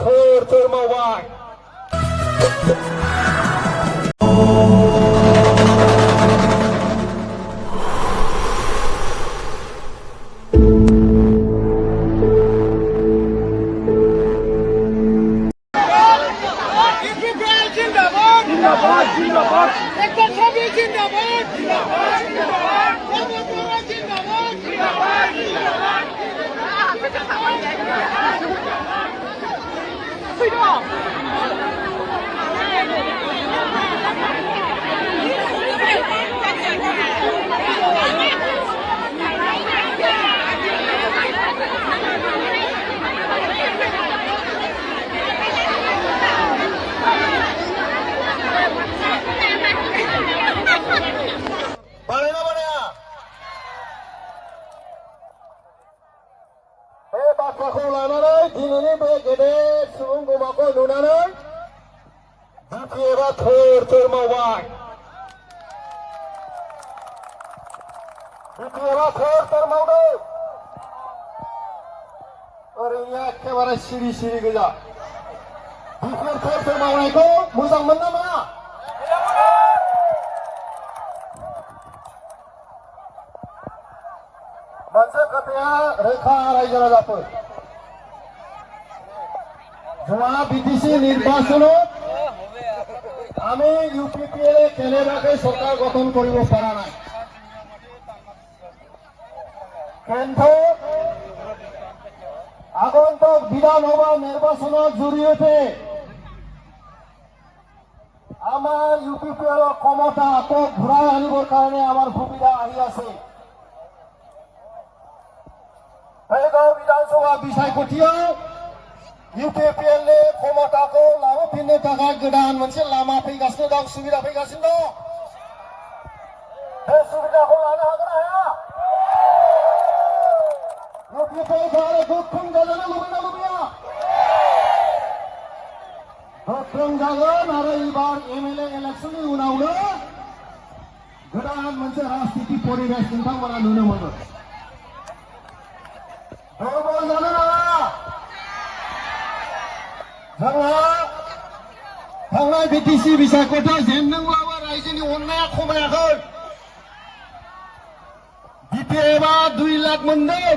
थोर मावबाय बाथ्राखौ लानानै दिनैनि बे गेदेर सुबुं गमाखौ नुनानै बिपिएफआ थोर मावबाय बिपिएफआ थोर मावदों ओरैनो एखेबारे सिरि गोजा बिपिएफ थोर मावनायखौ मोजां मोनना मोना मोनसे खोथाया रोखा रायजो राजाफोर जोंहा বিটিসি নির্বাচনত আমি ইউপিপিএলে কেনেবাকে সরকার গঠন কৰিব পৰা নাই কিন্তু আগন্তুক বিধানসভা নির্বাচনৰ জৰিয়তে আমাৰ ইউপিপিএলৰ ক্ষমতা আকৌ ঘূৰাই আনিবৰ কাৰণে আমাৰ সুবিধা আহি আছে फैगौ विधानसभा बिसायख'थियाव इउपिपिएलनि क्षमताखौ लाबोफिननो थाखाय गोदान मोनसे लामा फैगासिनो दं सुबिदा फैगासिनो दं बे सुबिदाखौ लानो हागोन ना हाया इउपिपिएलखौ आरो गोख्रों जाजानो लुबैना लुबैया गोख्रों जागोन आरो एबार एमएलए इलेक्शननि उनावनो गोदान मोनसे राजनीति परिबेश नोंथांमोना नुनो मोनो दुर्बल जानो नाङा जोंहा थांनाय बिटिसि बिसायख'थियाव जेनदोंब्लाबो रायजोनि अननाया खमायाखै बिपिएफआ 2 लाख मोनदों